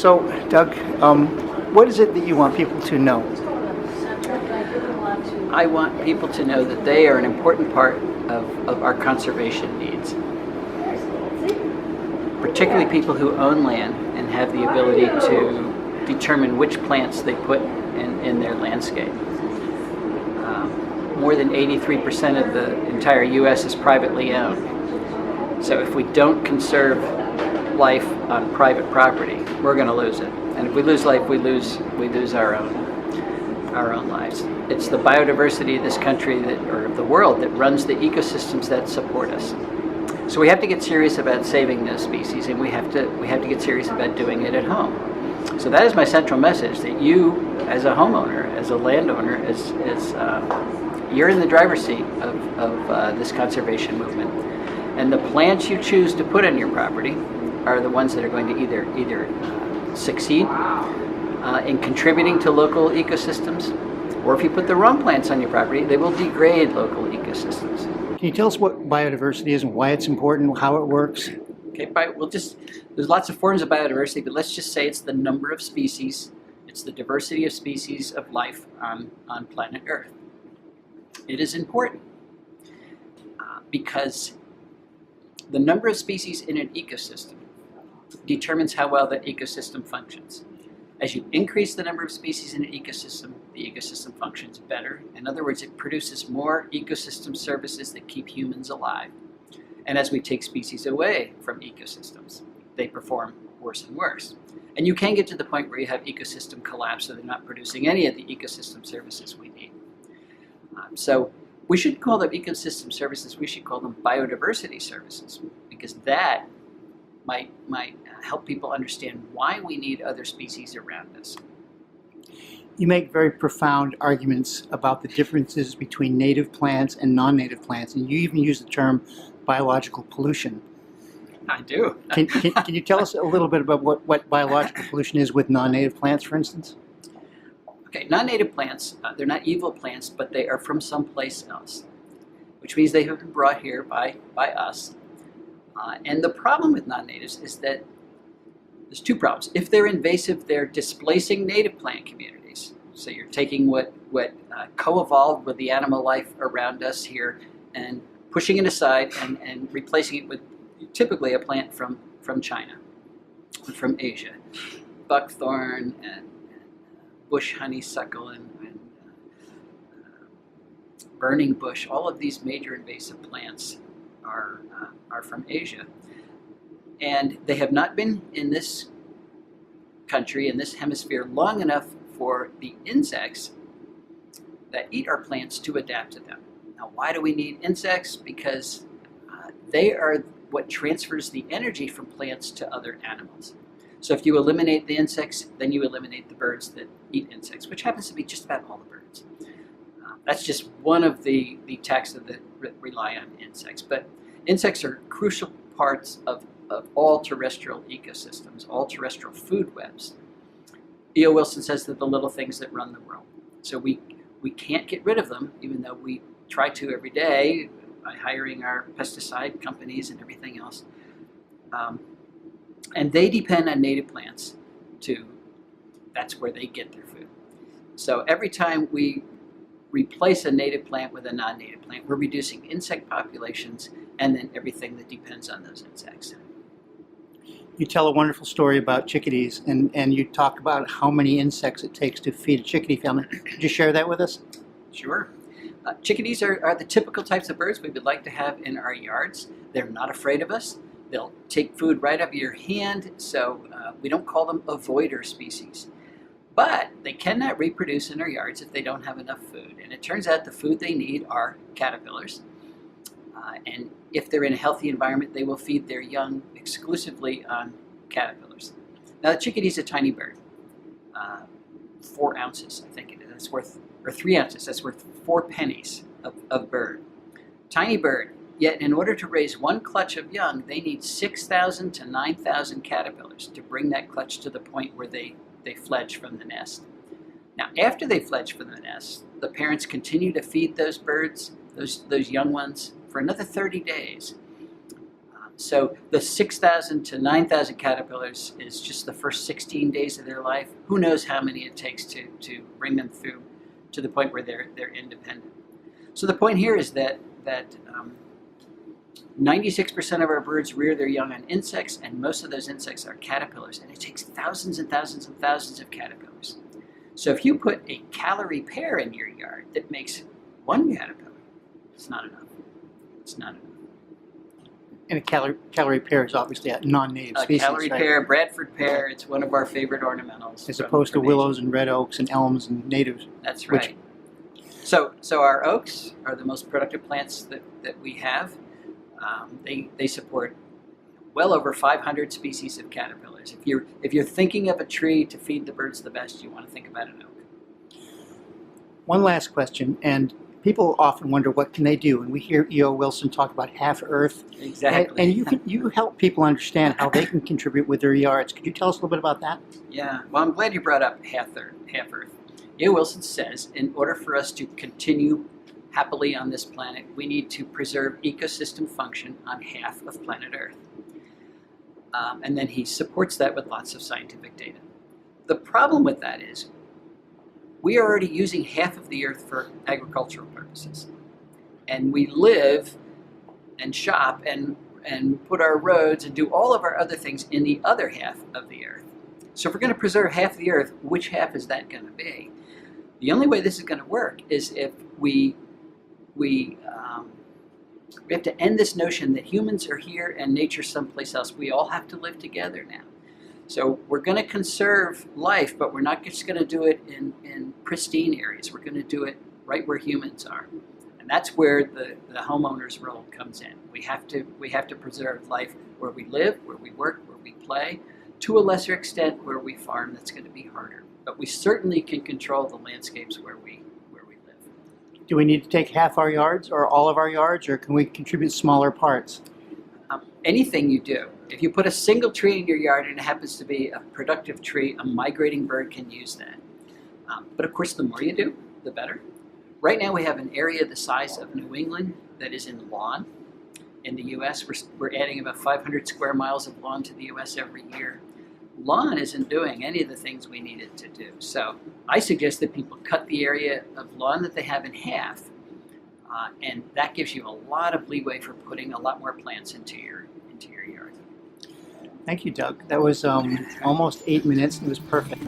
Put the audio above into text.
So, Doug, what is it that you want people to know? I want people to know that they are an important part of our conservation needs. Particularly people who own land and have the ability to determine which plants they put in their landscape. More than 83% of the entire U.S. is privately owned. So if we don't conserve life on private property, we're going to lose it. And if we lose life, we lose our own lives. It's the biodiversity of this country or of the world that runs the ecosystems that support us. So we have to get serious about saving those species, and we have to get serious about doing it at home. So that is my central message, that you, as a homeowner, as a landowner, you're in the driver's seat of this conservation movement. And the plants you choose to put on your property are the ones that are going to either succeed in contributing to local ecosystems, or if you put the wrong plants on your property, they will degrade local ecosystems. Can you tell us what biodiversity is and why it's important, how it works? Okay, there's lots of forms of biodiversity, but let's just say it's the number of species, it's the diversity of species of life on planet Earth. It is important because the number of species in an ecosystem determines how well that ecosystem functions. As you increase the number of species in an ecosystem, the ecosystem functions better. In other words, it produces more ecosystem services that keep humans alive. And as we take species away from ecosystems, they perform worse and worse. And you can get to the point where you have ecosystem collapse, so they're not producing any of the ecosystem services we need. So we shouldn't call them ecosystem services, we should call them biodiversity services, because that might help people understand why we need other species around us. You make very profound arguments about the differences between native plants and non-native plants, and you even use the term biological pollution. I do. Can you tell us a little bit about what biological pollution is with non-native plants, for instance? Okay, non-native plants, they're not evil plants, but they are from someplace else, which means they have been brought here by us. And the problem with non-natives is that there's two problems. If they're invasive, they're displacing native plant communities. So you're taking what co-evolved with the animal life around us here and pushing it aside and replacing it with typically a plant from China, from Asia. Buckthorn and bush honeysuckle and burning bush, all of these major invasive plants are from Asia. And they have not been in this country, in this hemisphere, long enough for the insects that eat our plants to adapt to them. Now, why do we need insects? Because they are what transfers the energy from plants to other animals. So if you eliminate the insects, then you eliminate the birds that eat insects, which happens to be just about all the birds. That's just one of the taxa that rely on insects. But insects are crucial parts of all terrestrial ecosystems, all terrestrial food webs. E.O. Wilson says they're the little things that run the world. So we can't get rid of them, even though we try to every day by hiring our pesticide companies and everything else. And they depend on native plants that's where they get their food. So every time we replace a native plant with a non-native plant, we're reducing insect populations and then everything that depends on those insects. You tell a wonderful story about chickadees, and you talk about how many insects it takes to feed a chickadee family. Could you share that with us? Sure. Chickadees are the typical types of birds we would like to have in our yards. They're not afraid of us. They'll take food right out of your hand, so we don't call them avoider species. But they cannot reproduce in our yards if they don't have enough food. And it turns out the food they need are caterpillars. And if they're in a healthy environment, they will feed their young exclusively on caterpillars. Now, the chickadee is a tiny bird, 4 ounces, I think it is. That's worth, or 3 ounces. That's worth 4 pennies of bird. Tiny bird. Yet, in order to raise 1 clutch of young, they need 6,000 to 9,000 caterpillars to bring that clutch to the point where they fledge from the nest. Now, after they fledge from the nest, the parents continue to feed those birds, those young ones, for another 30 days. So the 6,000 to 9,000 caterpillars is just the first 16 days of their life. Who knows how many it takes to bring them through to the point where they're independent. So the point here is that 96% of our birds rear their young on insects, and most of those insects are caterpillars, and it takes thousands and thousands and thousands of caterpillars. So if you put a calorie pear in your yard that makes one caterpillar, it's not enough. It's not enough. And a calorie pear is obviously a non-native species, Calorie right? pear, Bradford pear, it's one of our favorite ornamentals. As opposed to willows and red oaks and elms and natives. That's right. So our oaks are the most productive plants that we have. They support well over 500 species of caterpillars. If you're thinking of a tree to feed the birds the best, you want to think about an oak. One last question, and people often wonder what can they do, and we hear E.O. Wilson talk about half earth. Exactly. And you help people understand how they can contribute with their yards. Could you tell us a little bit about that? Yeah. Well, I'm glad you brought up half earth. E.O. Wilson says, in order for us to continue happily on this planet, we need to preserve ecosystem function on half of planet Earth. And then he supports that with lots of scientific data. The problem with that is we are already using half of the Earth for agricultural purposes. And we live and shop and put our roads and do all of our other things in the other half of the Earth. So if we're going to preserve half the Earth, which half is that going to be? The only way this is going to work is if we have to end this notion that humans are here and nature's someplace else. We all have to live together now. So we're going to conserve life, but we're not just going to do it in pristine areas. We're going to do it right where humans are. And that's where the homeowner's role comes in. We have to preserve life where we live, where we work, where we play. To a lesser extent, where we farm, that's going to be harder. But we certainly can control the landscapes where we live. Do we need to take half our yards or all of our yards, or can we contribute smaller parts? Anything you do. If you put a single tree in your yard and it happens to be a productive tree, a migrating bird can use that. But of course, the more you do, the better. Right now we have an area the size of New England that is in lawn. In the U.S., we're adding about 500 square miles of lawn to the U.S. every year. Lawn isn't doing any of the things we need it to do. So I suggest that people cut the area of lawn that they have in half, and that gives you a lot of leeway for putting a lot more plants into your yard. Thank you, Doug. That was almost 8 minutes, and it was perfect.